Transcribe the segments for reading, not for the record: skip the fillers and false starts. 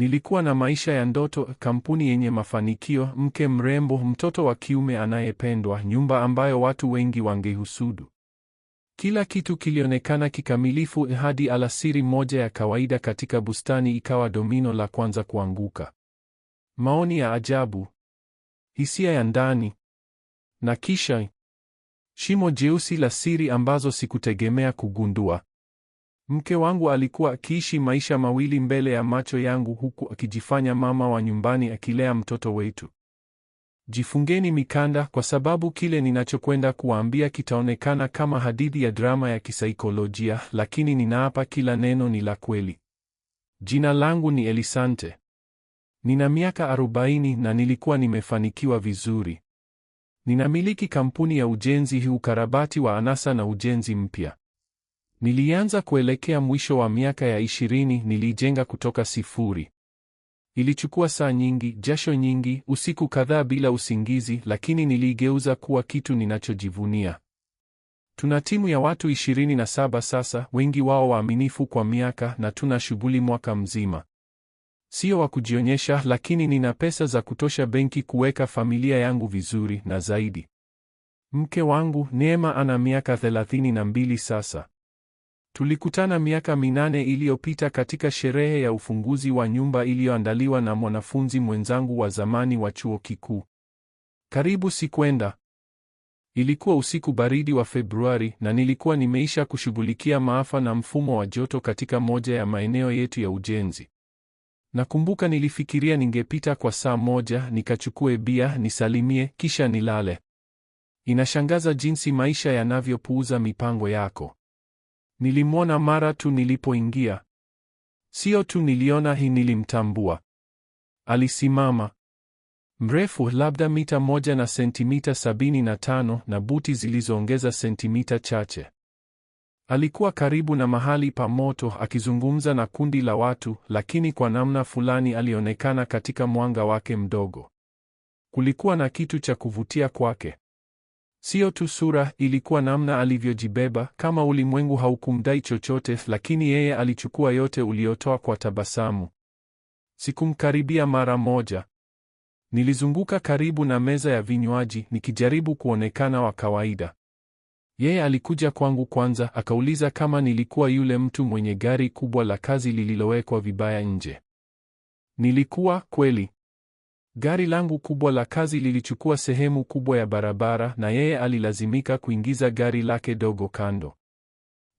Nilikuwa na maisha ya ndoto, kampuni yenye mafanikio, mke mrembo, mtoto wa kiume anayependwa, nyumba ambayo watu wengi wangehusudu. Kila kitu kilionekana kikamilifu hadi alasiri moja ya kawaida katika bustani ikawa domino la kwanza kuanguka. Maoni ya ajabu, hisia ya ndani, na kisha shimo jeusi la siri ambazo sikutegemea kugundua. Mke wangu alikuwa akiishi maisha mawili mbele ya macho yangu huku akijifanya mama wa nyumbani akilea mtoto wetu. Jifungeni mikanda kwa sababu kile ninachokwenda kuwaambia kitaonekana kama hadithi ya drama ya kisaikolojia, lakini ninaapa kila neno ni la kweli. Jina langu ni Elisante. Nina miaka 40 na nilikuwa nimefanikiwa vizuri. Ninamiliki kampuni ya ujenzi, ukarabati wa anasa na ujenzi mpya. Nilianza kuelekea mwisho wa miaka ya 20, nilijenga kutoka sifuri. Ilichukua saa nyingi, jasho nyingi, usiku kadhaa bila usingizi, lakini niligeuza kuwa kitu ninachojivunia. Tuna timu ya watu 27 sasa, wengi wao waaminifu kwa miaka, na tuna shughuli mwaka mzima. Sio wa kujionyesha, lakini nina pesa za kutosha benki kuweka familia yangu vizuri na zaidi. Mke wangu Neema ana miaka 32 sasa. Tulikutana miaka 8 iliyopita katika sherehe ya ufunguzi wa nyumba iliyoandaliwa na mwanafunzi mwenzangu wa zamani wa chuo kikuu. Karibu sikwenda. Ilikuwa usiku baridi wa Februari na nilikuwa nimeisha kushughulikia maafa na mfumo wa joto katika moja ya maeneo yetu ya ujenzi. Nakumbuka nilifikiria ningepita kwa saa moja, nikachukue bia, nisalimie, kisha nilale. Inashangaza jinsi maisha yanavyopuuza mipango yako. Nilimwona mara tu nilipoingia. Sio tu niliona, nilimtambua. Alisimama. Mrefu, labda mita 1 na sentimita 75, na buti zilizoongeza sentimita chache. Alikuwa karibu na mahali pa moto akizungumza na kundi la watu, lakini kwa namna fulani alionekana katika mwanga wake mdogo. Kulikuwa na kitu cha kuvutia kwake. Sio tu sura, ilikuwa namna alivyojibeba, kama ulimwengu haukumdai chochote, lakini yeye alichukua yote uliotoa kwa tabasamu. Sikumkaribia mara moja. Nilizunguka karibu na meza ya vinywaji, nikijaribu kuonekana wa kawaida. Yeye alikuja kwangu kwanza, akauliza kama nilikuwa yule mtu mwenye gari kubwa la kazi lililowekwa vibaya nje. Nilikuwa kweli. Gari langu kubwa la kazi lilichukua sehemu kubwa ya barabara na yeye alilazimika kuingiza gari lake dogo kando.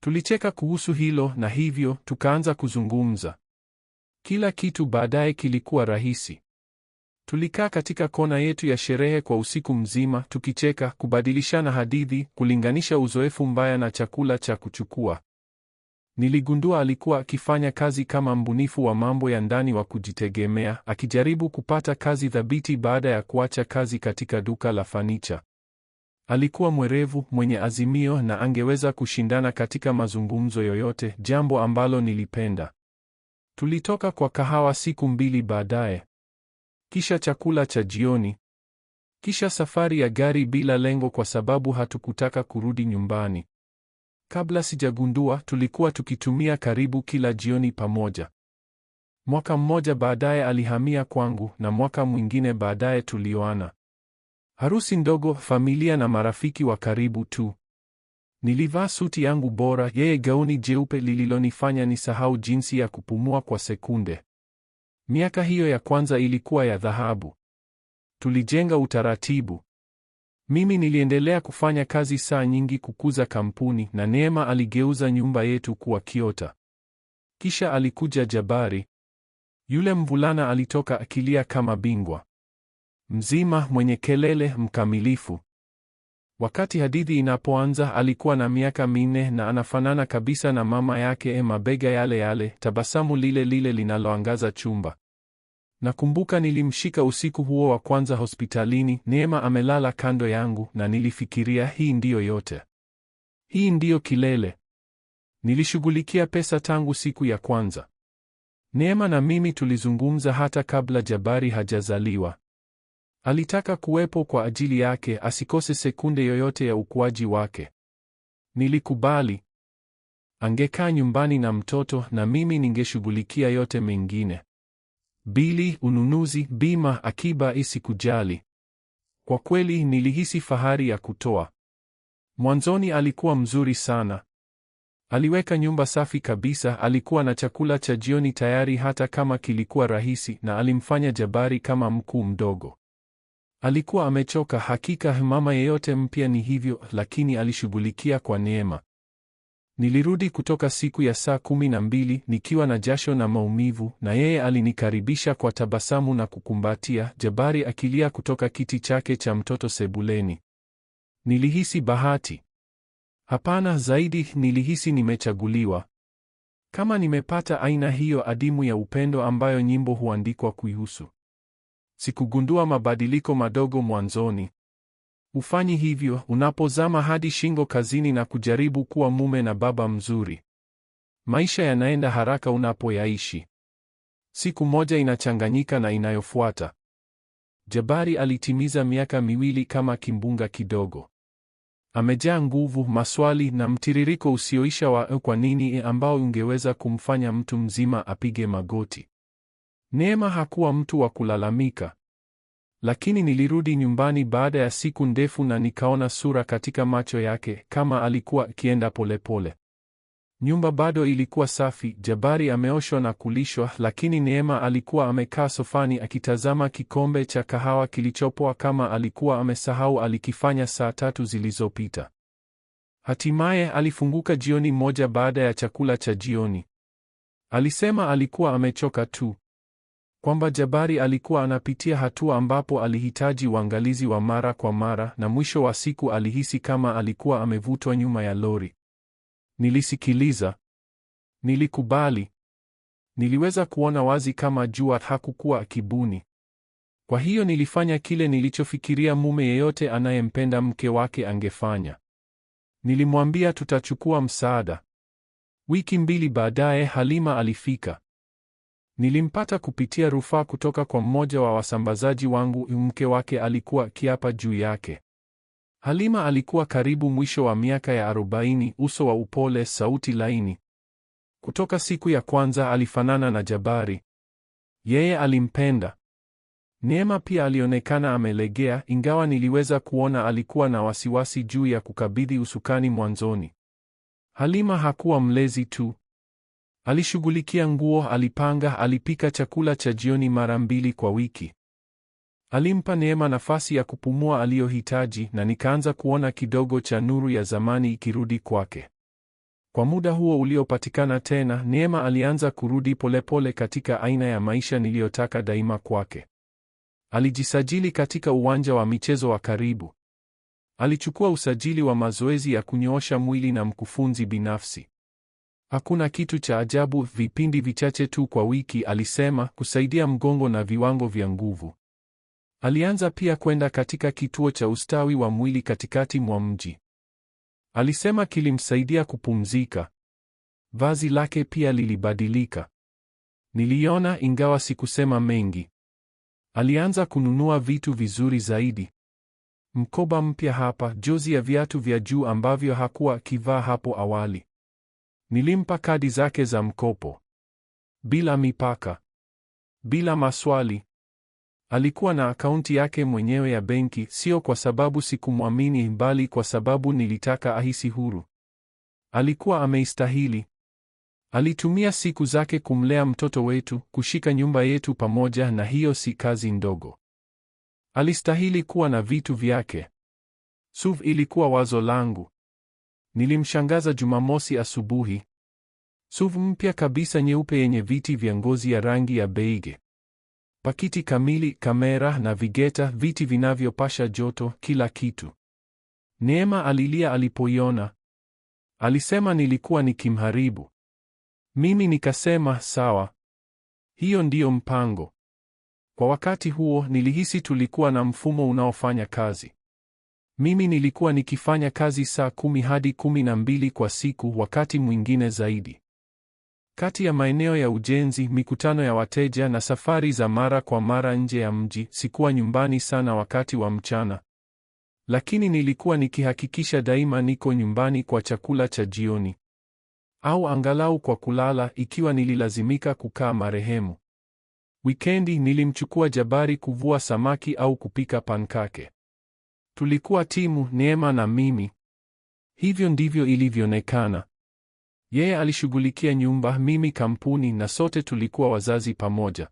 Tulicheka kuhusu hilo na hivyo tukaanza kuzungumza. Kila kitu baadaye kilikuwa rahisi. Tulikaa katika kona yetu ya sherehe kwa usiku mzima, tukicheka, kubadilishana hadithi, kulinganisha uzoefu mbaya na chakula cha kuchukua. Niligundua alikuwa akifanya kazi kama mbunifu wa mambo ya ndani wa kujitegemea, akijaribu kupata kazi thabiti baada ya kuacha kazi katika duka la fanicha. Alikuwa mwerevu, mwenye azimio na angeweza kushindana katika mazungumzo yoyote, jambo ambalo nilipenda. Tulitoka kwa kahawa siku 2 baadaye. Kisha chakula cha jioni. Kisha safari ya gari bila lengo kwa sababu hatukutaka kurudi nyumbani. Kabla sijagundua, tulikuwa tukitumia karibu kila jioni pamoja. Mwaka mmoja baadaye alihamia kwangu na mwaka mwingine baadaye tulioana. Harusi ndogo, familia na marafiki wa karibu tu. Nilivaa suti yangu bora, yeye gauni jeupe lililonifanya nisahau jinsi ya kupumua kwa sekunde. Miaka hiyo ya kwanza ilikuwa ya dhahabu. Tulijenga utaratibu. Mimi niliendelea kufanya kazi saa nyingi kukuza kampuni na Neema aligeuza nyumba yetu kuwa kiota. Kisha alikuja Jabari. Yule mvulana alitoka akilia kama bingwa. Mzima, mwenye kelele, mkamilifu. Wakati hadithi inapoanza alikuwa na miaka 4 na anafanana kabisa na mama yake, mabega yale yale, tabasamu lile lile linaloangaza chumba. Nakumbuka nilimshika usiku huo wa kwanza hospitalini, Neema amelala kando yangu na nilifikiria hii ndiyo yote. Hii ndiyo kilele. Nilishughulikia pesa tangu siku ya kwanza. Neema na mimi tulizungumza hata kabla Jabari hajazaliwa. Alitaka kuwepo kwa ajili yake, asikose sekunde yoyote ya ukuaji wake. Nilikubali. Angekaa nyumbani na mtoto na mimi ningeshughulikia yote mengine. bili, ununuzi, bima, akiba, isikujali. Kwa kweli nilihisi fahari ya kutoa. Mwanzoni alikuwa mzuri sana. Aliweka nyumba safi kabisa, alikuwa na chakula cha jioni tayari hata kama kilikuwa rahisi, na alimfanya Jabari kama mkuu mdogo. Alikuwa amechoka hakika, mama yeyote mpya ni hivyo, lakini alishughulikia kwa neema. Nilirudi kutoka siku ya saa 12 nikiwa na jasho na maumivu, na yeye alinikaribisha kwa tabasamu na kukumbatia, Jabari akilia kutoka kiti chake cha mtoto sebuleni. Nilihisi bahati. Hapana, zaidi nilihisi nimechaguliwa. Kama nimepata aina hiyo adimu ya upendo ambayo nyimbo huandikwa kuihusu. Sikugundua mabadiliko madogo mwanzoni. Ufanyi hivyo unapozama hadi shingo kazini na kujaribu kuwa mume na baba mzuri. Maisha yanaenda haraka unapoyaishi. Siku moja inachanganyika na inayofuata. Jabari alitimiza miaka 2 kama kimbunga kidogo. Amejaa nguvu, maswali na mtiririko usioisha wa kwa nini ambao ungeweza kumfanya mtu mzima apige magoti. Neema hakuwa mtu wa kulalamika. Lakini nilirudi nyumbani baada ya siku ndefu na nikaona sura katika macho yake, kama alikuwa akienda polepole. Nyumba bado ilikuwa safi, Jabari ameoshwa na kulishwa, lakini Neema alikuwa amekaa sofani akitazama kikombe cha kahawa kilichopoa kama alikuwa amesahau alikifanya saa 3 zilizopita. Hatimaye alifunguka jioni moja baada ya chakula cha jioni. Alisema alikuwa amechoka tu. Kwamba Jabari alikuwa anapitia hatua ambapo alihitaji uangalizi wa mara kwa mara, na mwisho wa siku alihisi kama alikuwa amevutwa nyuma ya lori. Nilisikiliza. Nilikubali. Niliweza kuona wazi kama jua hakukuwa akibuni. Kwa hiyo nilifanya kile nilichofikiria mume yeyote anayempenda mke wake angefanya. Nilimwambia tutachukua msaada. Wiki 2 baadaye Halima alifika. Nilimpata kupitia rufaa kutoka kwa mmoja wa wasambazaji wangu, mke wake alikuwa akiapa juu yake. Halima alikuwa karibu mwisho wa miaka ya 40, uso wa upole, sauti laini. Kutoka siku ya kwanza alifanana na Jabari. Yeye alimpenda. Neema pia alionekana amelegea, ingawa niliweza kuona alikuwa na wasiwasi juu ya kukabidhi usukani mwanzoni. Halima hakuwa mlezi tu. Alishughulikia nguo, alipanga, alipika chakula cha jioni mara 2 kwa wiki. Alimpa Neema nafasi ya kupumua aliyohitaji, na nikaanza kuona kidogo cha nuru ya zamani ikirudi kwake. Kwa muda huo uliopatikana tena, Neema alianza kurudi polepole katika aina ya maisha niliyotaka daima kwake. Alijisajili katika uwanja wa michezo wa karibu. Alichukua usajili wa mazoezi ya kunyoosha mwili na mkufunzi binafsi. Hakuna kitu cha ajabu, vipindi vichache tu kwa wiki, alisema, kusaidia mgongo na viwango vya nguvu. Alianza pia kwenda katika kituo cha ustawi wa mwili katikati mwa mji. Alisema kilimsaidia kupumzika. Vazi lake pia lilibadilika. Niliona, ingawa sikusema mengi. Alianza kununua vitu vizuri zaidi. Mkoba mpya hapa, jozi ya viatu vya juu ambavyo hakuwa akivaa hapo awali. Nilimpa kadi zake za mkopo. Bila mipaka. Bila maswali. Alikuwa na akaunti yake mwenyewe ya benki, sio kwa sababu sikumwamini, bali kwa sababu nilitaka ahisi huru. Alikuwa ameistahili. Alitumia siku zake kumlea mtoto wetu, kushika nyumba yetu pamoja, na hiyo si kazi ndogo. Alistahili kuwa na vitu vyake. SUV ilikuwa wazo langu. Nilimshangaza Jumamosi asubuhi. SUV mpya kabisa nyeupe yenye viti vya ngozi ya rangi ya beige. Pakiti kamili, kamera, navigeta, viti vinavyopasha joto, kila kitu. Neema alilia alipoiona. Alisema nilikuwa nikimharibu. Mimi nikasema sawa. Hiyo ndiyo mpango. Kwa wakati huo nilihisi tulikuwa na mfumo unaofanya kazi. Mimi nilikuwa nikifanya kazi saa 10 hadi 12 kwa siku, wakati mwingine zaidi. Kati ya maeneo ya ujenzi, mikutano ya wateja na safari za mara kwa mara nje ya mji, sikuwa nyumbani sana wakati wa mchana. Lakini nilikuwa nikihakikisha daima niko nyumbani kwa chakula cha jioni. Au angalau kwa kulala, ikiwa nililazimika kukaa marehemu. Wikendi nilimchukua Jabari kuvua samaki au kupika pankake. Tulikuwa timu, Neema na mimi. Hivyo ndivyo ilivyoonekana. Yeye alishughulikia nyumba, mimi kampuni, na sote tulikuwa wazazi pamoja.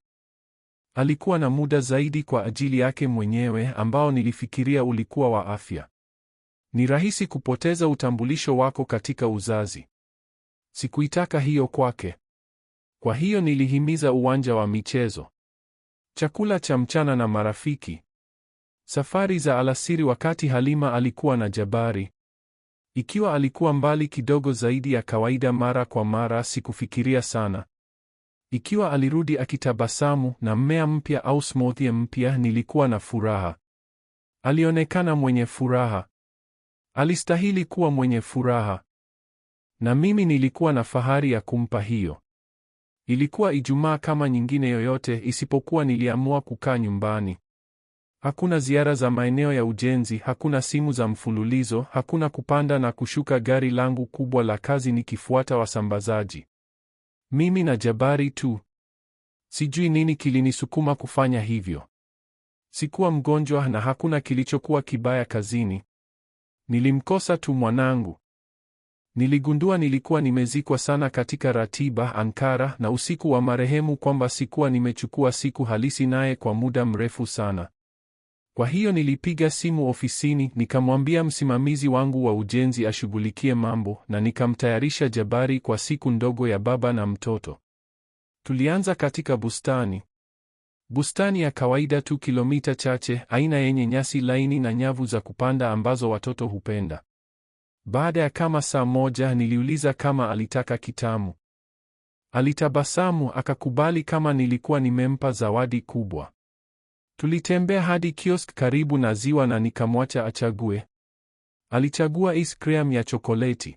Alikuwa na muda zaidi kwa ajili yake mwenyewe ambao nilifikiria ulikuwa wa afya. Ni rahisi kupoteza utambulisho wako katika uzazi. Sikuitaka hiyo kwake. Kwa hiyo nilihimiza uwanja wa michezo, chakula cha mchana na marafiki, safari za alasiri wakati Halima alikuwa na Jabari. Ikiwa alikuwa mbali kidogo zaidi ya kawaida mara kwa mara, sikufikiria sana. Ikiwa alirudi akitabasamu na mmea mpya au smoothie mpya, nilikuwa na furaha. Alionekana mwenye furaha. Alistahili kuwa mwenye furaha. Na mimi nilikuwa na fahari ya kumpa hiyo. Ilikuwa Ijumaa kama nyingine yoyote, isipokuwa niliamua kukaa nyumbani. Hakuna ziara za maeneo ya ujenzi, hakuna simu za mfululizo, hakuna kupanda na kushuka gari langu kubwa la kazi nikifuata wasambazaji. Mimi na Jabari tu. Sijui nini kilinisukuma kufanya hivyo. Sikuwa mgonjwa na hakuna kilichokuwa kibaya kazini. Nilimkosa tu mwanangu. Niligundua nilikuwa nimezikwa sana katika ratiba, ankara na usiku wa marehemu, kwamba sikuwa nimechukua siku halisi naye kwa muda mrefu sana. Kwa hiyo nilipiga simu ofisini, nikamwambia msimamizi wangu wa ujenzi ashughulikie mambo, na nikamtayarisha Jabari kwa siku ndogo ya baba na mtoto. Tulianza katika bustani. Bustani ya kawaida tu, kilomita chache, aina yenye nyasi laini na nyavu za kupanda ambazo watoto hupenda. Baada ya kama saa moja niliuliza kama alitaka kitamu. Alitabasamu akakubali kama nilikuwa nimempa zawadi kubwa. Tulitembea hadi kiosk karibu na ziwa na nikamwacha achague. Alichagua ice cream ya chokoleti.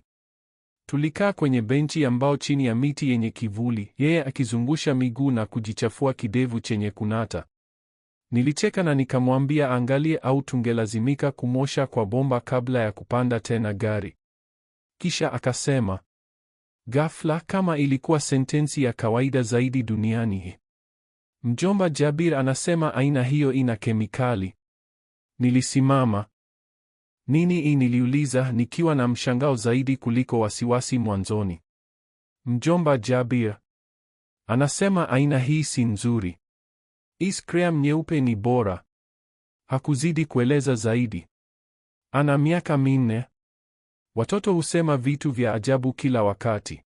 Tulikaa kwenye benchi ya mbao chini ya miti yenye kivuli, yeye akizungusha miguu na kujichafua kidevu chenye kunata. Nilicheka na nikamwambia angalie au tungelazimika kumosha kwa bomba kabla ya kupanda tena gari. Kisha akasema ghafla, kama ilikuwa sentensi ya kawaida zaidi duniani, mjomba Jabir anasema aina hiyo ina kemikali. Nilisimama. Nini hii? Niliuliza nikiwa na mshangao zaidi kuliko wasiwasi mwanzoni. Mjomba Jabir anasema aina hii si nzuri. Ice cream nyeupe ni bora. Hakuzidi kueleza zaidi. Ana miaka 4. Watoto husema vitu vya ajabu kila wakati.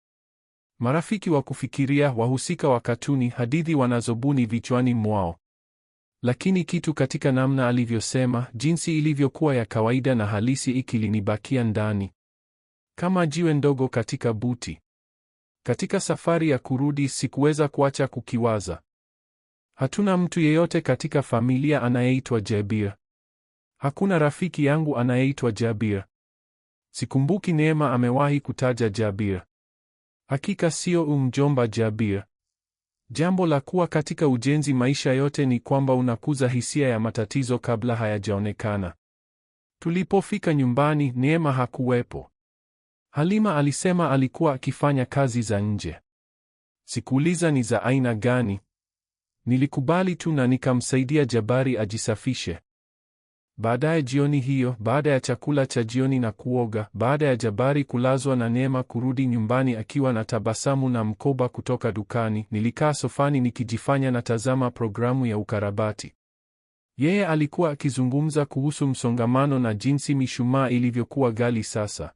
Marafiki wa kufikiria, wahusika wa katuni, hadithi wanazobuni vichwani mwao. Lakini kitu katika namna alivyosema, jinsi ilivyokuwa ya kawaida na halisi, ikilinibakia ndani kama jiwe ndogo katika buti. Katika safari ya kurudi, sikuweza kuacha kukiwaza. Hatuna mtu yeyote katika familia anayeitwa Jabir. Hakuna rafiki yangu anayeitwa Jabir. Sikumbuki Neema amewahi kutaja Jabir. Hakika sio mjomba Jabir. Jambo la kuwa katika ujenzi maisha yote ni kwamba unakuza hisia ya matatizo kabla hayajaonekana. Tulipofika nyumbani, Neema hakuwepo. Halima alisema alikuwa akifanya kazi za nje. Sikuuliza ni za aina gani. Nilikubali tu na nikamsaidia Jabari ajisafishe. Baadaye jioni hiyo, baada ya chakula cha jioni na kuoga, baada ya Jabari kulazwa na Neema kurudi nyumbani akiwa na tabasamu na mkoba kutoka dukani, nilikaa sofani nikijifanya natazama programu ya ukarabati. Yeye alikuwa akizungumza kuhusu msongamano na jinsi mishumaa ilivyokuwa ghali sasa.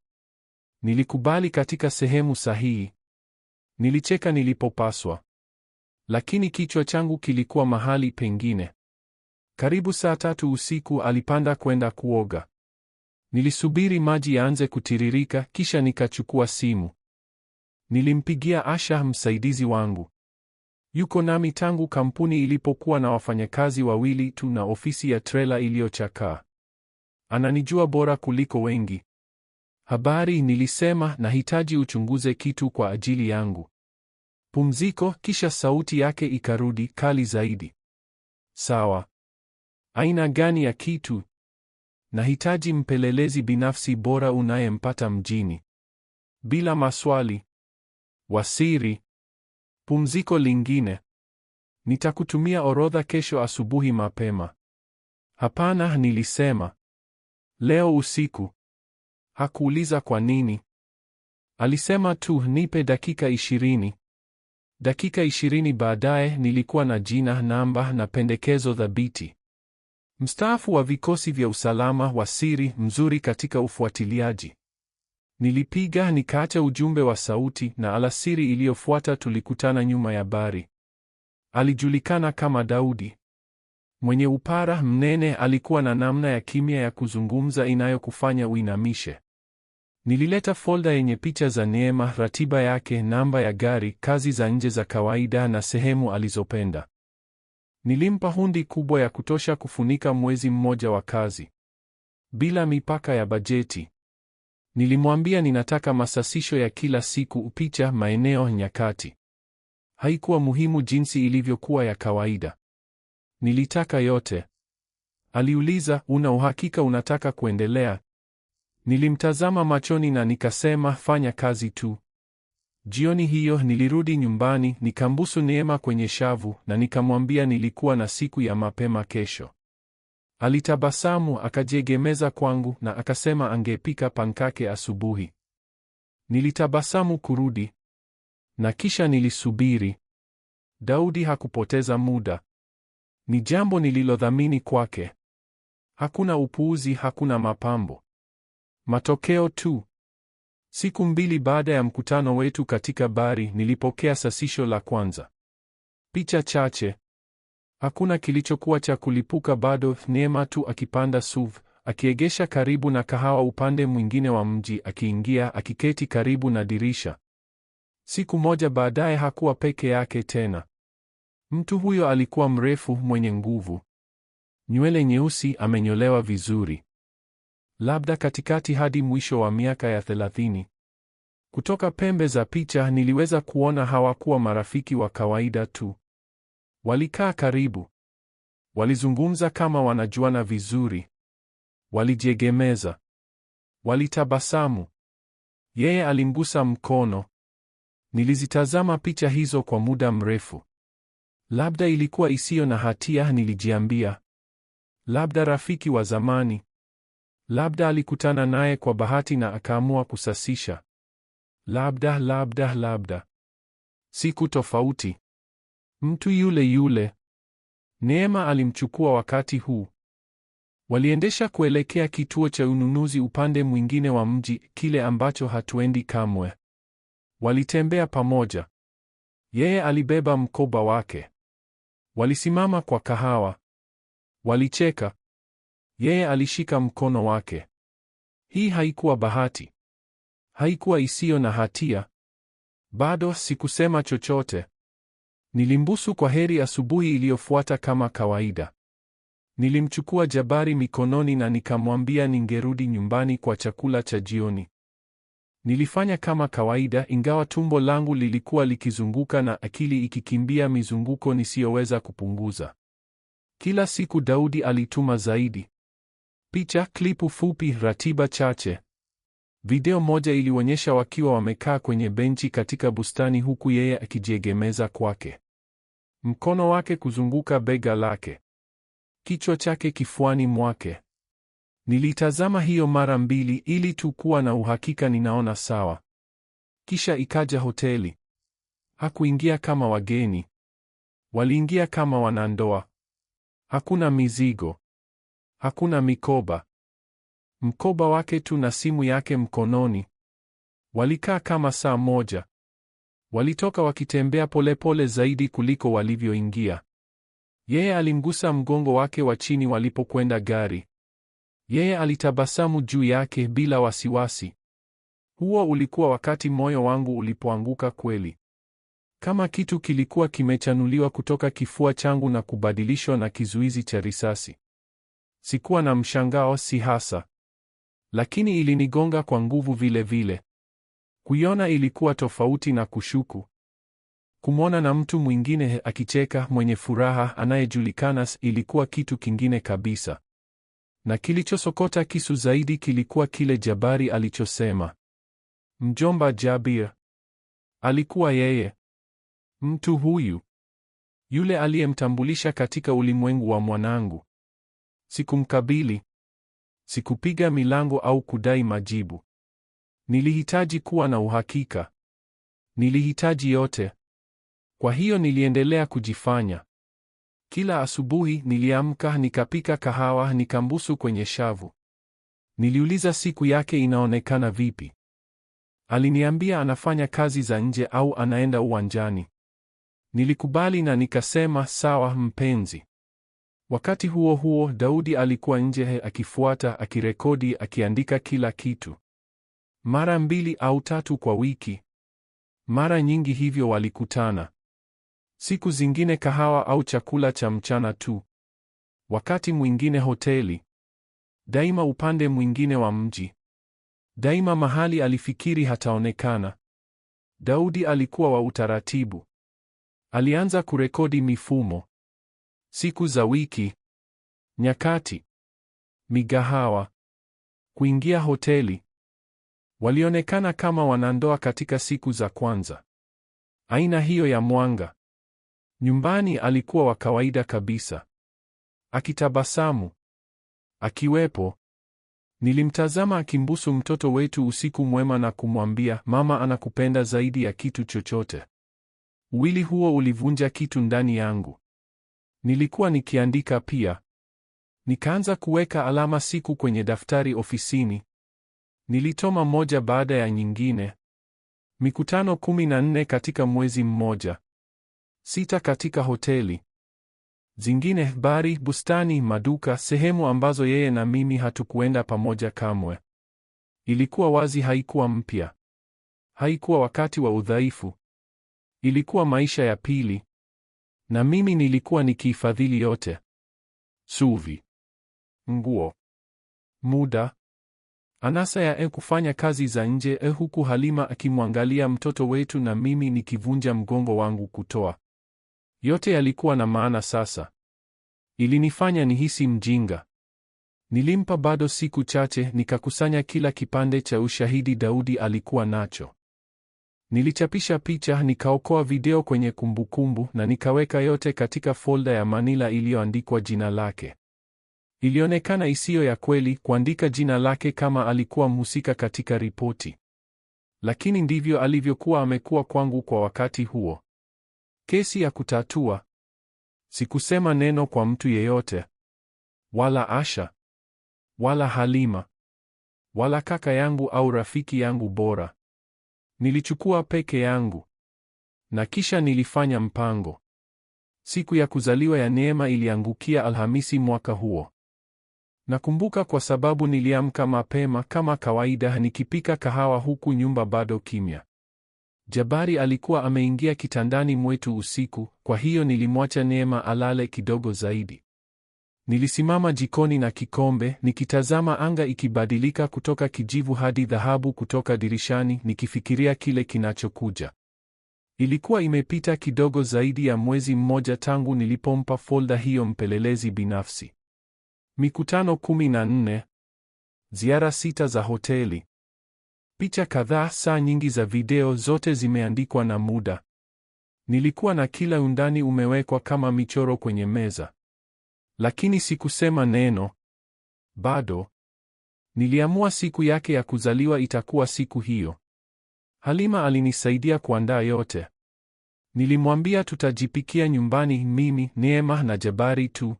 Nilikubali katika sehemu sahihi. Nilicheka nilipopaswa. Lakini kichwa changu kilikuwa mahali pengine. Karibu saa 3 usiku alipanda kwenda kuoga. Nilisubiri maji yaanze kutiririka, kisha nikachukua simu. Nilimpigia Asha, msaidizi wangu. Yuko nami tangu kampuni ilipokuwa na wafanyakazi 2 tu na ofisi ya trela iliyochakaa. Ananijua bora kuliko wengi. Habari, nilisema, nahitaji uchunguze kitu kwa ajili yangu. Pumziko, kisha sauti yake ikarudi kali zaidi. Sawa. Aina gani ya kitu? Nahitaji mpelelezi binafsi bora unayempata mjini. Bila maswali. Wasiri. Pumziko lingine. Nitakutumia orodha kesho asubuhi mapema. Hapana, nilisema. Leo usiku. Hakuuliza kwa nini. Alisema tu nipe dakika 20. Dakika 20 baadaye nilikuwa na jina, namba na pendekezo thabiti. Mstaafu wa vikosi vya usalama wa siri, mzuri katika ufuatiliaji. Nilipiga, nikaacha ujumbe wa sauti, na alasiri iliyofuata tulikutana nyuma ya bari. Alijulikana kama Daudi. Mwenye upara, mnene, alikuwa na namna ya kimya ya kuzungumza inayokufanya uinamishe. Nilileta folda yenye picha za Neema, ratiba yake, namba ya gari, kazi za nje za kawaida na sehemu alizopenda. Nilimpa hundi kubwa ya kutosha kufunika mwezi mmoja wa kazi. Bila mipaka ya bajeti. Nilimwambia ninataka masasisho ya kila siku, picha, maeneo, nyakati. Haikuwa muhimu jinsi ilivyokuwa ya kawaida. Nilitaka yote. Aliuliza, una uhakika unataka kuendelea? Nilimtazama machoni na nikasema, fanya kazi tu. Jioni hiyo nilirudi nyumbani, nikambusu Neema kwenye shavu na nikamwambia nilikuwa na siku ya mapema kesho. Alitabasamu, akajiegemeza kwangu na akasema angepika pankake asubuhi. Nilitabasamu kurudi. Na kisha nilisubiri. Daudi hakupoteza muda. Ni jambo nililodhamini kwake. Hakuna upuuzi, hakuna mapambo. Matokeo tu. Siku 2 baada ya mkutano wetu katika bari, nilipokea sasisho la kwanza. Picha chache. Hakuna kilichokuwa cha kulipuka bado, Neema tu akipanda SUV, akiegesha karibu na kahawa upande mwingine wa mji, akiingia, akiketi karibu na dirisha. Siku moja baadaye hakuwa peke yake tena. Mtu huyo alikuwa mrefu, mwenye nguvu. Nywele nyeusi, amenyolewa vizuri. Labda katikati hadi mwisho wa miaka ya 30. Kutoka pembe za picha niliweza kuona hawakuwa marafiki wa kawaida tu. Walikaa karibu. Walizungumza kama wanajuana vizuri. Walijiegemeza. Walitabasamu. Yeye alimgusa mkono. Nilizitazama picha hizo kwa muda mrefu. Labda ilikuwa isiyo na hatia, nilijiambia. Labda rafiki wa zamani. Labda alikutana naye kwa bahati na akaamua kusasisha. Labda. Siku tofauti. Mtu yule yule. Neema alimchukua wakati huu. Waliendesha kuelekea kituo cha ununuzi upande mwingine wa mji, kile ambacho hatuendi kamwe. Walitembea pamoja. Yeye alibeba mkoba wake. Walisimama kwa kahawa. Walicheka. Yeye alishika mkono wake. Hii haikuwa bahati. Haikuwa isiyo na hatia. Bado sikusema chochote. Nilimbusu kwa heri asubuhi iliyofuata kama kawaida. Nilimchukua Jabari mikononi na nikamwambia ningerudi nyumbani kwa chakula cha jioni. Nilifanya kama kawaida, ingawa tumbo langu lilikuwa likizunguka na akili ikikimbia mizunguko nisiyoweza kupunguza. Kila siku Daudi alituma zaidi. Picha, klipu fupi, ratiba chache. Video moja ilionyesha wakiwa wamekaa kwenye benchi katika bustani huku yeye akijiegemeza kwake. Mkono wake kuzunguka bega lake. Kichwa chake kifuani mwake. Nilitazama hiyo mara 2 ili tu kuwa na uhakika ninaona sawa. Kisha ikaja hoteli. Hakuingia kama wageni. Waliingia kama wanandoa. Hakuna mizigo. Hakuna mikoba. Mkoba wake tu na simu yake mkononi. Walikaa kama saa moja. Walitoka wakitembea polepole zaidi kuliko walivyoingia. Yeye alimgusa mgongo wake wa chini walipokwenda gari. Yeye alitabasamu juu yake bila wasiwasi. Huo ulikuwa wakati moyo wangu ulipoanguka kweli. Kama kitu kilikuwa kimechanuliwa kutoka kifua changu na kubadilishwa na kizuizi cha risasi. Sikuwa na mshangao, si hasa. Lakini ilinigonga kwa nguvu vile vile. Kuiona ilikuwa tofauti na kushuku. Kumwona na mtu mwingine akicheka, mwenye furaha, anayejulikana, ilikuwa kitu kingine kabisa. Na kilichosokota kisu zaidi kilikuwa kile Jabari alichosema. Mjomba Jabir. Alikuwa yeye. Mtu huyu. Yule aliyemtambulisha katika ulimwengu wa mwanangu. Sikumkabili. Sikupiga milango au kudai majibu. Nilihitaji kuwa na uhakika. Nilihitaji yote. Kwa hiyo niliendelea kujifanya. Kila asubuhi niliamka, nikapika kahawa, nikambusu kwenye shavu. Niliuliza siku yake inaonekana vipi. Aliniambia anafanya kazi za nje au anaenda uwanjani. Nilikubali na nikasema sawa mpenzi. Wakati huo huo, Daudi alikuwa nje akifuata, akirekodi, akiandika kila kitu. Mara 2 au 3 kwa wiki. Mara nyingi hivyo walikutana. Siku zingine kahawa au chakula cha mchana tu. Wakati mwingine hoteli. Daima upande mwingine wa mji. Daima mahali alifikiri hataonekana. Daudi alikuwa wa utaratibu. Alianza kurekodi mifumo. Siku za wiki. Nyakati. Migahawa. Kuingia hoteli. Walionekana kama wanandoa katika siku za kwanza. Aina hiyo ya mwanga. Nyumbani alikuwa wa kawaida kabisa. Akitabasamu. Akiwepo. Nilimtazama akimbusu mtoto wetu usiku mwema na kumwambia, mama anakupenda zaidi ya kitu chochote. Uwili huo ulivunja kitu ndani yangu. Nilikuwa nikiandika pia. Nikaanza kuweka alama siku kwenye daftari ofisini. Nilitoma moja baada ya nyingine. Mikutano 14 katika mwezi mmoja. 6 katika hoteli. Zingine bari, bustani, maduka, sehemu ambazo yeye na mimi hatukuenda pamoja kamwe. Ilikuwa wazi haikuwa mpya. Haikuwa wakati wa udhaifu. Ilikuwa maisha ya pili. Na mimi nilikuwa nikihifadhili yote. Suvi. Nguo. Muda. Anasa ya kufanya kazi za nje huku Halima akimwangalia mtoto wetu na mimi nikivunja mgongo wangu kutoa. Yote yalikuwa na maana sasa. Ilinifanya nihisi mjinga. Nilimpa bado siku chache, nikakusanya kila kipande cha ushahidi Daudi alikuwa nacho. Nilichapisha picha, nikaokoa video kwenye kumbukumbu na nikaweka yote katika folda ya manila iliyoandikwa jina lake. Ilionekana isiyo ya kweli kuandika jina lake kama alikuwa mhusika katika ripoti. Lakini ndivyo alivyokuwa amekuwa kwangu kwa wakati huo. Kesi ya kutatua. Sikusema neno kwa mtu yeyote. Wala Asha. Wala Halima. Wala kaka yangu au rafiki yangu bora. Nilichukua peke yangu. Na kisha nilifanya mpango. Siku ya kuzaliwa ya Neema iliangukia Alhamisi mwaka huo. Nakumbuka kwa sababu niliamka mapema kama kawaida nikipika kahawa huku nyumba bado kimya. Jabari alikuwa ameingia kitandani mwetu usiku, kwa hiyo nilimwacha Neema alale kidogo zaidi. Nilisimama jikoni na kikombe, nikitazama anga ikibadilika kutoka kijivu hadi dhahabu kutoka dirishani, nikifikiria kile kinachokuja. Ilikuwa imepita kidogo zaidi ya mwezi mmoja tangu nilipompa folda hiyo mpelelezi binafsi. Mikutano 14. Ziara 6 za hoteli. Picha kadhaa, saa nyingi za video, zote zimeandikwa na muda. Nilikuwa na kila undani umewekwa kama michoro kwenye meza. Lakini sikusema neno. Bado. Niliamua siku yake ya kuzaliwa itakuwa siku hiyo. Halima alinisaidia kuandaa yote. Nilimwambia tutajipikia nyumbani, mimi, Neema na Jabari tu.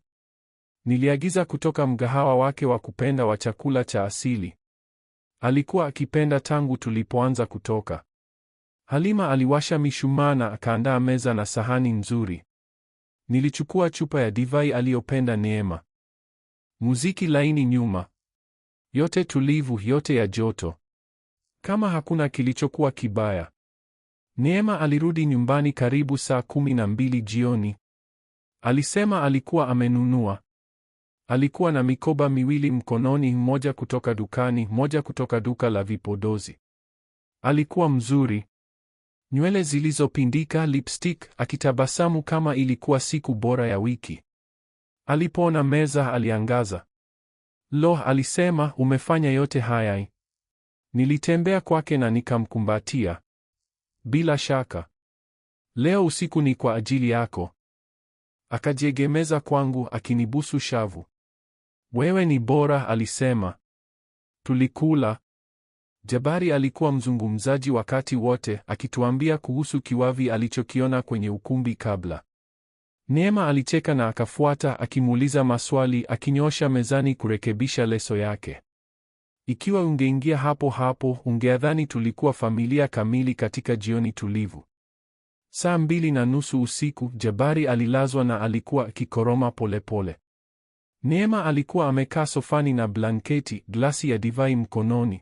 Niliagiza kutoka mgahawa wake wa kupenda wa chakula cha asili. Alikuwa akipenda tangu tulipoanza kutoka. Halima aliwasha mishumaa na akaandaa meza na sahani nzuri. Nilichukua chupa ya divai aliyopenda Neema. Muziki laini nyuma. Yote tulivu, yote ya joto. Kama hakuna kilichokuwa kibaya. Neema alirudi nyumbani karibu saa 12 jioni. Alisema alikuwa amenunua. Alikuwa na mikoba miwili mkononi, mmoja kutoka dukani, moja kutoka duka la vipodozi. Alikuwa mzuri. Nywele zilizopindika, lipstick, akitabasamu kama ilikuwa siku bora ya wiki. Alipoona meza aliangaza. Lo, alisema, umefanya yote haya? Nilitembea kwake na nikamkumbatia. Bila shaka. Leo usiku ni kwa ajili yako. Akajiegemeza kwangu akinibusu shavu. Wewe ni bora, alisema. Tulikula. Jabari alikuwa mzungumzaji wakati wote, akituambia kuhusu kiwavi alichokiona kwenye ukumbi kabla. Neema alicheka na akafuata, akimuuliza maswali, akinyosha mezani kurekebisha leso yake. Ikiwa ungeingia hapo hapo, ungeadhani tulikuwa familia kamili katika jioni tulivu. Saa 2:30 usiku, Jabari alilazwa na alikuwa akikoroma polepole. Neema alikuwa amekaa sofani na blanketi, glasi ya divai mkononi.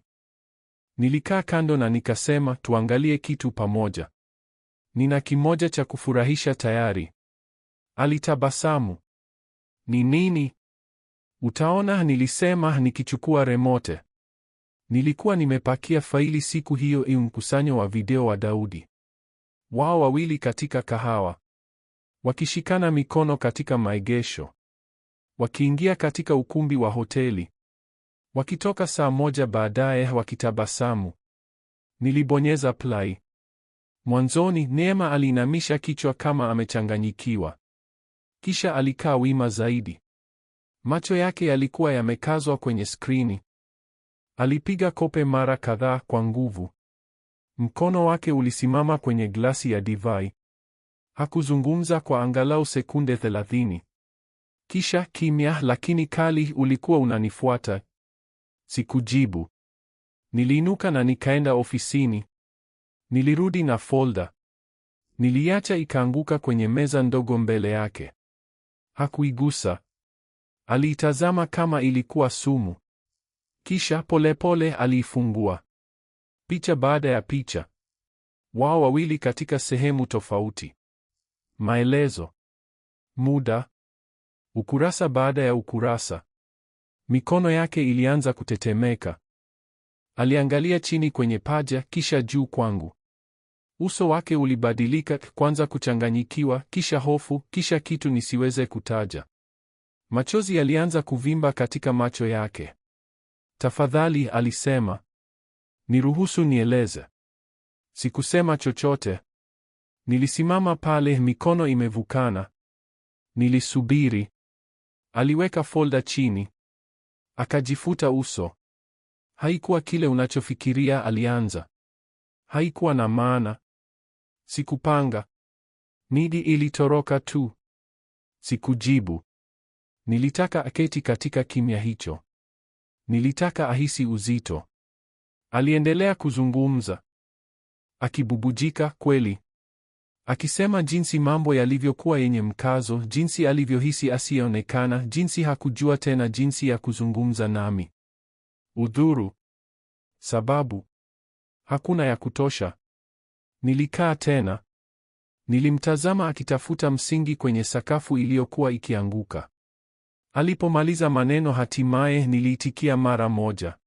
Nilikaa kando na nikasema, tuangalie kitu pamoja. Nina kimoja cha kufurahisha tayari. Alitabasamu. Ni nini? Utaona, nilisema nikichukua remote. Nilikuwa nimepakia faili siku hiyo mkusanyo wa video wa Daudi. Wao wawili katika kahawa, wakishikana mikono katika maegesho, wakiingia katika ukumbi wa hoteli, wakitoka saa moja baadaye wakitabasamu. Nilibonyeza play. Mwanzoni Neema aliinamisha kichwa kama amechanganyikiwa. Kisha alikaa wima zaidi. Macho yake yalikuwa yamekazwa kwenye skrini. Alipiga kope mara kadhaa kwa nguvu. Mkono wake ulisimama kwenye glasi ya divai. Hakuzungumza kwa angalau sekunde 30. Kisha kimya lakini kali ulikuwa unanifuata. Sikujibu. Niliinuka na nikaenda ofisini. Nilirudi na folder. Niliacha ikaanguka kwenye meza ndogo mbele yake. Hakuigusa. Aliitazama kama ilikuwa sumu. Kisha polepole aliifungua. Picha baada ya picha. Wao wawili katika sehemu tofauti. Maelezo. Muda. Ukurasa baada ya ukurasa. Mikono yake ilianza kutetemeka. Aliangalia chini kwenye paja, kisha juu kwangu. Uso wake ulibadilika, kwanza kuchanganyikiwa, kisha hofu, kisha kitu nisiweze kutaja. Machozi yalianza kuvimba katika macho yake. Tafadhali, alisema. Niruhusu nieleze. Sikusema chochote. Nilisimama pale, mikono imevukana. Nilisubiri. Aliweka folder chini. Akajifuta uso. Haikuwa kile unachofikiria, alianza. Haikuwa na maana. Sikupanga. Nidi ilitoroka tu. Sikujibu. Nilitaka aketi katika kimya hicho. Nilitaka ahisi uzito. Aliendelea kuzungumza. Akibubujika kweli. Akisema jinsi mambo yalivyokuwa yenye mkazo, jinsi alivyohisi asiyeonekana, jinsi hakujua tena jinsi ya kuzungumza nami. Udhuru. Sababu. Hakuna ya kutosha. Nilikaa tena. Nilimtazama akitafuta msingi kwenye sakafu iliyokuwa ikianguka. Alipomaliza maneno hatimaye niliitikia mara moja.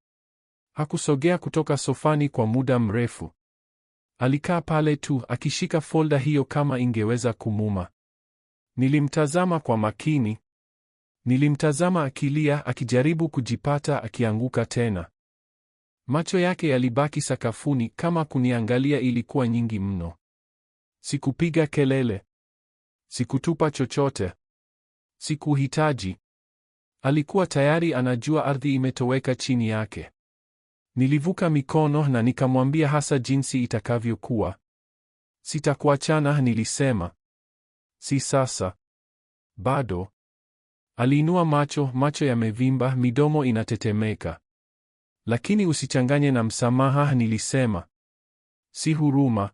Hakusogea kutoka sofani kwa muda mrefu. Alikaa pale tu akishika folda hiyo kama ingeweza kumuma. Nilimtazama kwa makini. Nilimtazama akilia, akijaribu kujipata, akianguka tena. Macho yake yalibaki sakafuni kama kuniangalia. Ilikuwa nyingi mno. Sikupiga kelele. Sikutupa chochote. Sikuhitaji. Alikuwa tayari anajua ardhi imetoweka chini yake. Nilivuka mikono na nikamwambia hasa jinsi itakavyokuwa. Sitakuachana, nilisema. Si sasa. Bado. Aliinua macho yamevimba, midomo inatetemeka. Lakini usichanganye na msamaha, nilisema. Si huruma.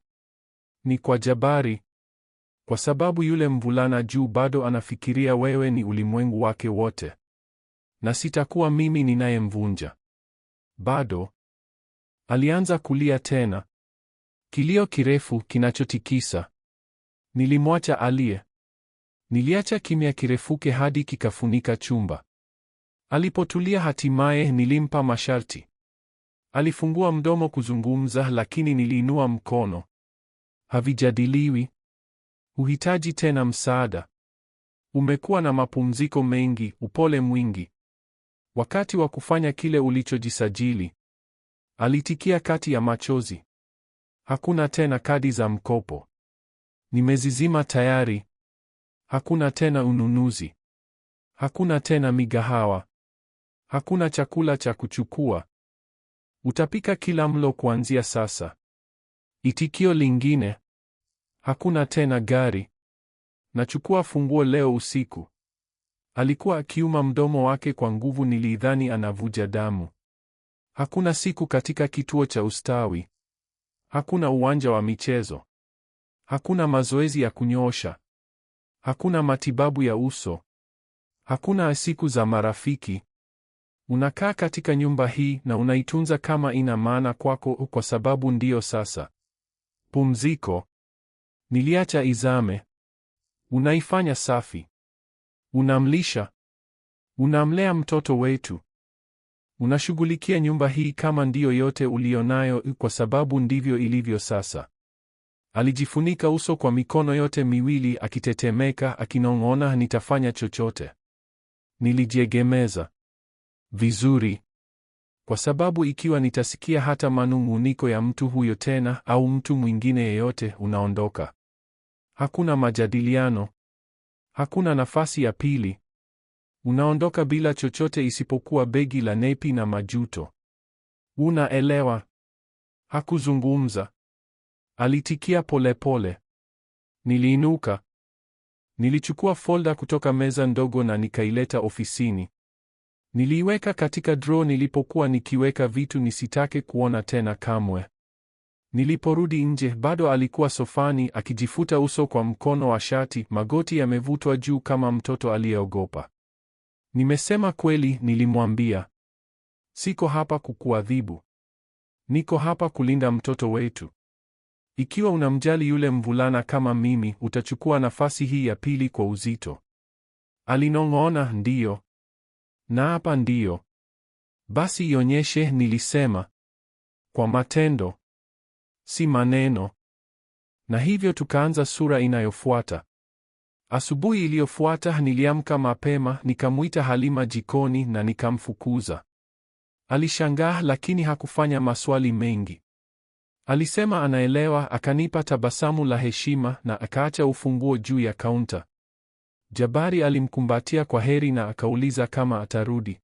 Ni kwa Jabari. Kwa sababu yule mvulana juu bado anafikiria wewe ni ulimwengu wake wote. Na sitakuwa mimi ninayemvunja. Bado. Alianza kulia tena. Kilio kirefu kinachotikisa. Nilimwacha alie. Niliacha kimya kirefuke hadi kikafunika chumba. Alipotulia hatimaye nilimpa masharti. Alifungua mdomo kuzungumza, lakini niliinua mkono. Havijadiliwi. Huhitaji tena msaada. Umekuwa na mapumziko mengi, upole mwingi. Wakati wa kufanya kile ulichojisajili. Alitikia kati ya machozi. Hakuna tena kadi za mkopo. Nimezizima tayari. Hakuna tena ununuzi. Hakuna tena migahawa. Hakuna chakula cha kuchukua. Utapika kila mlo kuanzia sasa. Itikio lingine: hakuna tena gari. Nachukua funguo leo usiku. Alikuwa akiuma mdomo wake kwa nguvu, nilidhani anavuja damu. Hakuna siku katika kituo cha ustawi. Hakuna uwanja wa michezo. Hakuna mazoezi ya kunyoosha. Hakuna matibabu ya uso. Hakuna siku za marafiki. Unakaa katika nyumba hii na unaitunza kama ina maana kwako, kwa sababu ndiyo sasa pumziko. Niliacha izame. Unaifanya safi. Unamlisha. Unamlea mtoto wetu. Unashughulikia nyumba hii kama ndiyo yote ulionayo, kwa sababu ndivyo ilivyo sasa. Alijifunika uso kwa mikono yote miwili, akitetemeka, akinong'ona, nitafanya chochote. Nilijiegemeza vizuri, kwa sababu ikiwa nitasikia hata manung'uniko ya mtu huyo tena au mtu mwingine yeyote, unaondoka. Hakuna majadiliano. Hakuna nafasi ya pili. Unaondoka bila chochote isipokuwa begi la nepi na majuto. Unaelewa? Hakuzungumza. Alitikia polepole. Niliinuka. Nilichukua folda kutoka meza ndogo na nikaileta ofisini. Niliiweka katika drawer nilipokuwa nikiweka vitu nisitake kuona tena kamwe. Niliporudi nje, bado alikuwa sofani akijifuta uso kwa mkono wa shati, magoti yamevutwa juu kama mtoto aliyeogopa. Nimesema kweli, nilimwambia. Siko hapa kukuadhibu. Niko hapa kulinda mtoto wetu. Ikiwa unamjali yule mvulana kama mimi, utachukua nafasi hii ya pili kwa uzito. Alinong'ona, ndiyo. Na hapa ndiyo. Basi ionyeshe, nilisema. Kwa matendo. Si maneno. Na hivyo tukaanza sura inayofuata. Asubuhi iliyofuata niliamka mapema, nikamuita Halima jikoni na nikamfukuza. Alishangaa lakini hakufanya maswali mengi. Alisema anaelewa, akanipa tabasamu la heshima na akaacha ufunguo juu ya kaunta. Jabari alimkumbatia kwa heri na akauliza kama atarudi.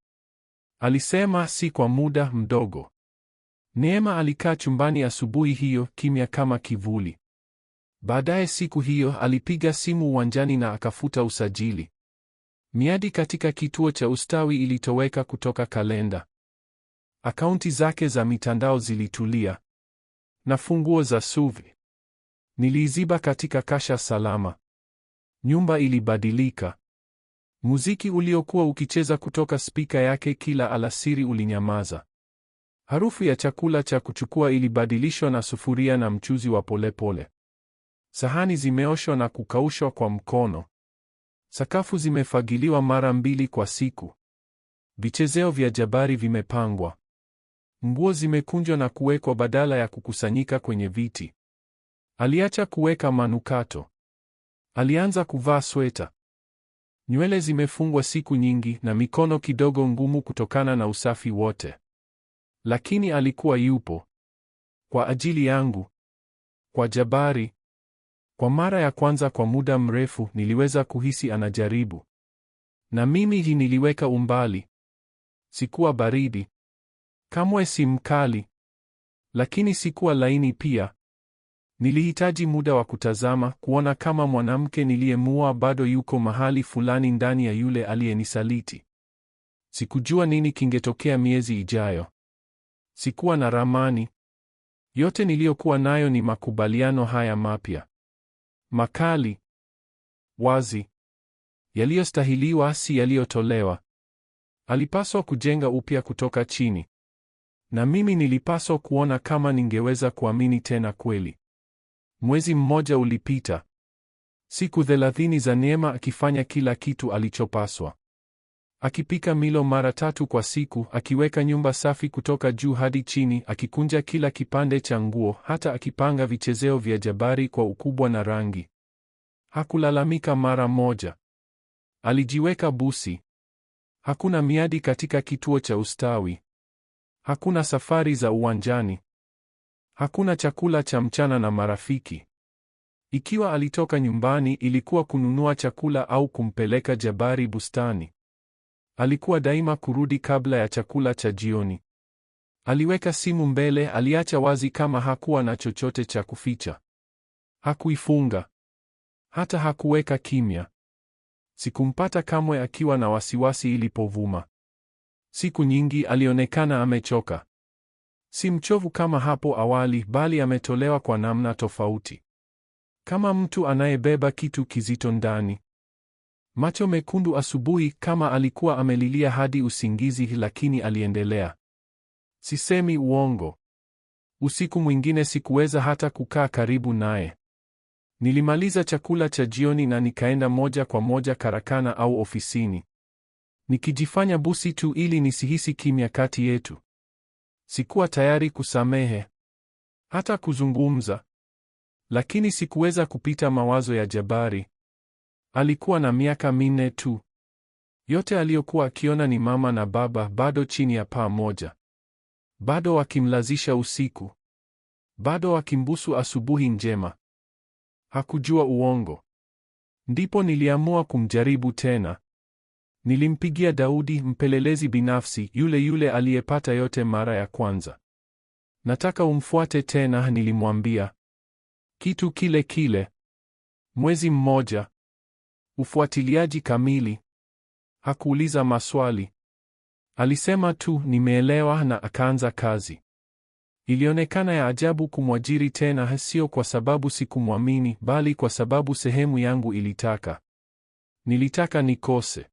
Alisema si kwa muda mdogo. Neema alikaa chumbani asubuhi hiyo, kimya kama kivuli. Baadaye siku hiyo alipiga simu uwanjani na akafuta usajili. Miadi katika kituo cha ustawi ilitoweka kutoka kalenda. Akaunti zake za mitandao zilitulia. Na funguo za SUV niliiziba katika kasha salama. Nyumba ilibadilika. Muziki uliokuwa ukicheza kutoka spika yake kila alasiri ulinyamaza. Harufu ya chakula cha kuchukua ilibadilishwa na sufuria na mchuzi wa polepole. Sahani zimeoshwa na kukaushwa kwa mkono. Sakafu zimefagiliwa mara 2 kwa siku. Vichezeo vya Jabari vimepangwa. Nguo zimekunjwa na kuwekwa badala ya kukusanyika kwenye viti. Aliacha kuweka manukato. Alianza kuvaa sweta. Nywele zimefungwa siku nyingi na mikono kidogo ngumu kutokana na usafi wote. Lakini alikuwa yupo. Kwa ajili yangu. Kwa Jabari. Kwa mara ya kwanza kwa muda mrefu niliweza kuhisi anajaribu. Na mimi niliweka umbali. Sikuwa baridi. Kamwe si mkali. Lakini sikuwa laini pia. Nilihitaji muda wa kutazama, kuona kama mwanamke niliyemuoa bado yuko mahali fulani ndani ya yule aliyenisaliti. Sikujua nini kingetokea miezi ijayo. Sikuwa na ramani. Yote niliyokuwa nayo ni makubaliano haya mapya. Makali. Wazi. Yaliyostahiliwa, si yaliyotolewa. Alipaswa kujenga upya kutoka chini. Na mimi nilipaswa kuona kama ningeweza kuamini tena kweli. Mwezi mmoja ulipita. Siku 30 za Neema akifanya kila kitu alichopaswa. Akipika milo mara 3 kwa siku, akiweka nyumba safi kutoka juu hadi chini, akikunja kila kipande cha nguo, hata akipanga vichezeo vya Jabari kwa ukubwa na rangi. Hakulalamika mara moja. Alijiweka busi. Hakuna miadi katika kituo cha ustawi. Hakuna safari za uwanjani. Hakuna chakula cha mchana na marafiki. Ikiwa alitoka nyumbani, ilikuwa kununua chakula au kumpeleka Jabari bustani. Alikuwa daima kurudi kabla ya chakula cha jioni. Aliweka simu mbele, aliacha wazi kama hakuwa na chochote cha kuficha. Hakuifunga. Hata hakuweka kimya. Sikumpata kamwe akiwa na wasiwasi ilipovuma. Siku nyingi alionekana amechoka. Si mchovu kama hapo awali, bali ametolewa kwa namna tofauti. Kama mtu anayebeba kitu kizito ndani. Macho mekundu asubuhi, kama alikuwa amelilia hadi usingizi, lakini aliendelea. Sisemi uongo. Usiku mwingine sikuweza hata kukaa karibu naye. Nilimaliza chakula cha jioni na nikaenda moja kwa moja karakana au ofisini. Nikijifanya busi tu ili nisihisi kimya kati yetu. Sikuwa tayari kusamehe. Hata kuzungumza. Lakini sikuweza kupita mawazo ya Jabari. Alikuwa na miaka 4 tu. Yote aliyokuwa akiona ni mama na baba bado chini ya paa moja. Bado wakimlazisha usiku. Bado wakimbusu asubuhi njema. Hakujua uongo. Ndipo niliamua kumjaribu tena. Nilimpigia Daudi, mpelelezi binafsi, yule yule aliyepata yote mara ya kwanza. Nataka umfuate tena, nilimwambia. Kitu kile kile. Mwezi mmoja. Ufuatiliaji kamili. Hakuuliza maswali. Alisema tu nimeelewa, na akaanza kazi. Ilionekana ya ajabu kumwajiri tena, sio kwa sababu sikumwamini, bali kwa sababu sehemu yangu ilitaka. Nilitaka nikose.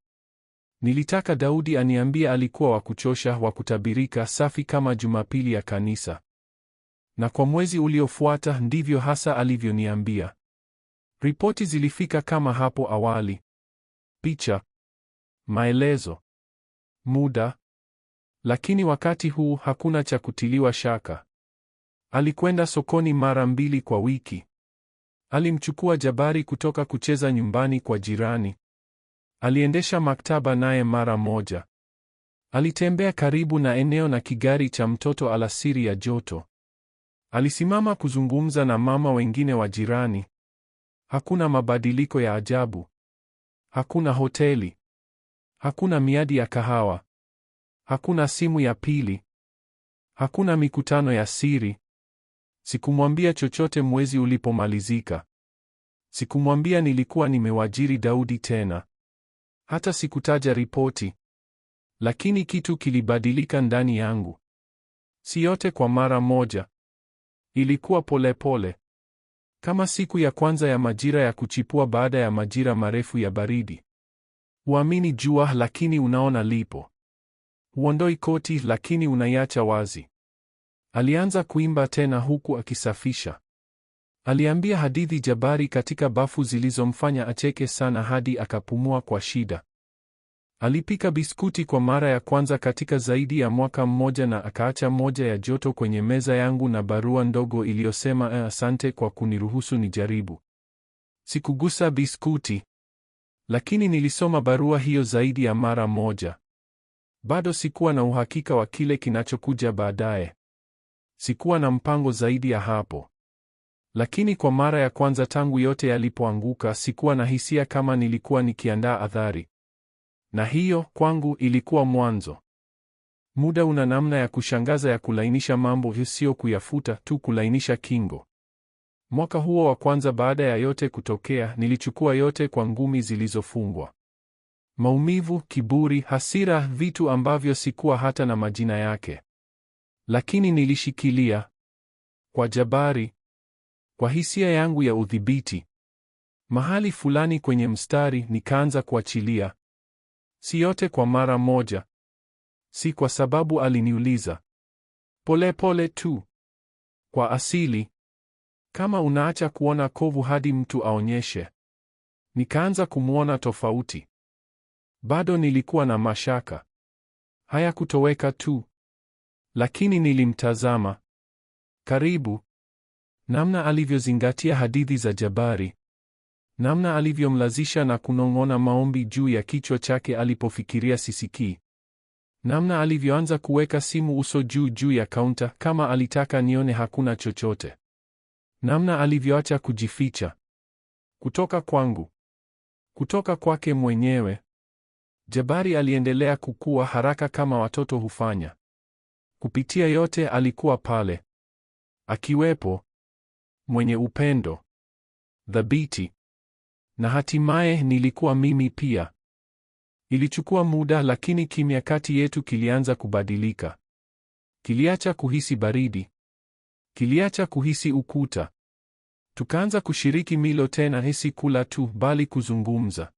Nilitaka Daudi aniambie alikuwa wa kuchosha, wa kutabirika, safi kama Jumapili ya kanisa. Na kwa mwezi uliofuata ndivyo hasa alivyoniambia. Ripoti zilifika kama hapo awali. Picha, maelezo, muda. Lakini wakati huu hakuna cha kutiliwa shaka. Alikwenda sokoni mara 2 kwa wiki. Alimchukua Jabari kutoka kucheza nyumbani kwa jirani. Aliendesha maktaba naye mara moja. Alitembea karibu na eneo na kigari cha mtoto alasiri ya joto. Alisimama kuzungumza na mama wengine wa jirani. Hakuna mabadiliko ya ajabu. Hakuna hoteli. Hakuna miadi ya kahawa. Hakuna simu ya pili. Hakuna mikutano ya siri. Sikumwambia chochote mwezi ulipomalizika. Sikumwambia nilikuwa nimewajiri Daudi tena. Hata sikutaja ripoti. Lakini kitu kilibadilika ndani yangu. Si yote kwa mara moja. Ilikuwa polepole. Kama siku ya kwanza ya majira ya kuchipua baada ya majira marefu ya baridi. Huamini jua, lakini unaona lipo. Huondoi koti, lakini unaiacha wazi. Alianza kuimba tena huku akisafisha. Aliambia hadithi Jabari katika bafu zilizomfanya acheke sana hadi akapumua kwa shida. Alipika biskuti kwa mara ya kwanza katika zaidi ya mwaka mmoja na akaacha moja ya joto kwenye meza yangu na barua ndogo iliyosema asante kwa kuniruhusu nijaribu. Sikugusa biskuti. Lakini nilisoma barua hiyo zaidi ya mara moja. Bado sikuwa na uhakika wa kile kinachokuja baadaye. Sikuwa na mpango zaidi ya hapo. Lakini kwa mara ya kwanza tangu yote yalipoanguka, sikuwa na hisia kama nilikuwa nikiandaa athari. Na hiyo, kwangu, ilikuwa mwanzo. Muda una namna ya kushangaza ya kulainisha mambo, sio kuyafuta tu, kulainisha kingo. Mwaka huo wa kwanza baada ya yote kutokea, nilichukua yote kwa ngumi zilizofungwa. Maumivu, kiburi, hasira, vitu ambavyo sikuwa hata na majina yake. Lakini nilishikilia. Kwa Jabari. Kwa hisia yangu ya udhibiti. Mahali fulani kwenye mstari, nikaanza kuachilia. Si yote kwa mara moja. Si kwa sababu aliniuliza. Pole tu. Kwa asili. Kama unaacha kuona kovu hadi mtu aonyeshe. Nikaanza kumwona tofauti. Bado nilikuwa na mashaka. Hayakutoweka tu. Lakini nilimtazama. Karibu. Namna alivyozingatia hadithi za Jabari. Namna alivyomlazisha na kunong'ona maombi juu ya kichwa chake alipofikiria sisikii. Namna alivyoanza kuweka simu uso juu ya kaunta kama alitaka nione hakuna chochote. Namna alivyoacha kujificha. Kutoka kwangu. Kutoka kwake mwenyewe. Jabari aliendelea kukua haraka kama watoto hufanya. Kupitia yote alikuwa pale. Akiwepo. Mwenye upendo. Thabiti. Na hatimaye nilikuwa mimi pia. Ilichukua muda, lakini kimya kati yetu kilianza kubadilika. Kiliacha kuhisi baridi. Kiliacha kuhisi ukuta. Tukaanza kushiriki milo tena, si kula tu, bali kuzungumza.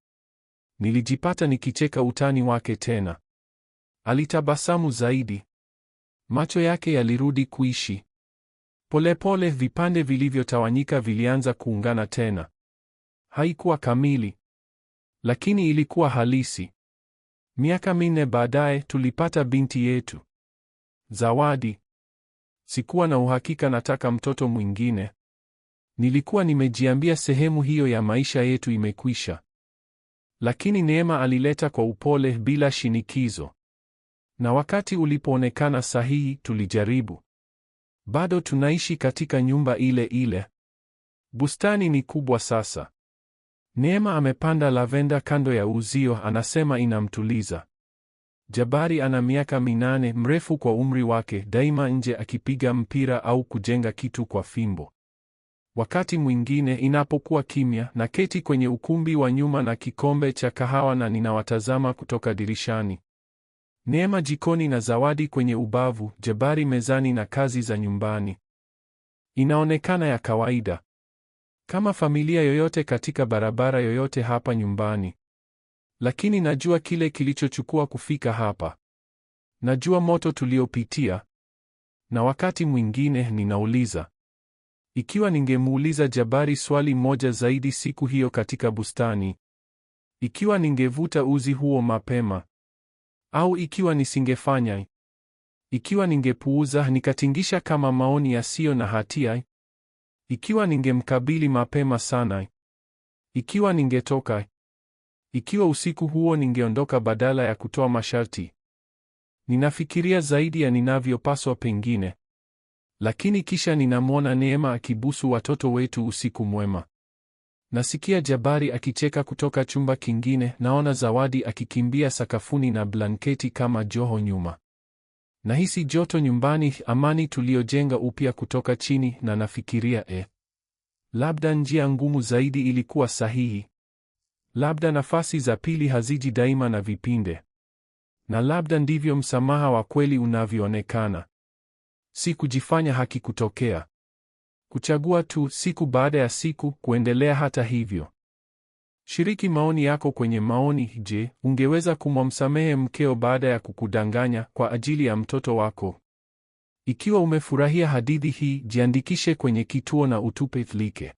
Nilijipata nikicheka utani wake tena. Alitabasamu zaidi. Macho yake yalirudi kuishi. Polepole vipande vilivyotawanyika vilianza kuungana tena. Haikuwa kamili, lakini ilikuwa halisi. Miaka 4 baadaye tulipata binti yetu. Zawadi. Sikuwa na uhakika nataka mtoto mwingine. Nilikuwa nimejiambia sehemu hiyo ya maisha yetu imekwisha. Lakini Neema alileta kwa upole, bila shinikizo. Na wakati ulipoonekana sahihi, tulijaribu. Bado tunaishi katika nyumba ile ile. Bustani ni kubwa sasa. Neema amepanda lavenda kando ya uzio, anasema inamtuliza. Jabari ana miaka 8, mrefu kwa umri wake, daima nje akipiga mpira au kujenga kitu kwa fimbo. Wakati mwingine inapokuwa kimya, na keti kwenye ukumbi wa nyuma na kikombe cha kahawa na ninawatazama kutoka dirishani. Neema jikoni na Zawadi kwenye ubavu, Jabari mezani na kazi za nyumbani. Inaonekana ya kawaida. Kama familia yoyote katika barabara yoyote hapa nyumbani. Lakini najua kile kilichochukua kufika hapa. Najua moto tuliopitia. Na wakati mwingine ninauliza, ikiwa ningemuuliza Jabari swali moja zaidi siku hiyo katika bustani, ikiwa ningevuta uzi huo mapema, au ikiwa nisingefanya, ikiwa ningepuuza nikatingisha kama maoni yasiyo na hatia, ikiwa ningemkabili mapema sana, ikiwa ningetoka, ikiwa usiku huo ningeondoka badala ya kutoa masharti. Ninafikiria zaidi ya ninavyopaswa pengine. Lakini kisha ninamwona Neema akibusu watoto wetu usiku mwema. Nasikia Jabari akicheka kutoka chumba kingine, naona Zawadi akikimbia sakafuni na blanketi kama joho nyuma. Nahisi joto nyumbani, amani tuliyojenga upya kutoka chini, na nafikiria labda njia ngumu zaidi ilikuwa sahihi. Labda nafasi za pili haziji daima na vipinde. Na labda ndivyo msamaha wa kweli unavyoonekana. Si kujifanya haki kutokea. Kuchagua tu siku baada ya siku kuendelea hata hivyo. Shiriki maoni yako kwenye maoni. Je, ungeweza kumsamehe mkeo baada ya kukudanganya kwa ajili ya mtoto wako? Ikiwa umefurahia hadithi hii, jiandikishe kwenye kituo na utupe like.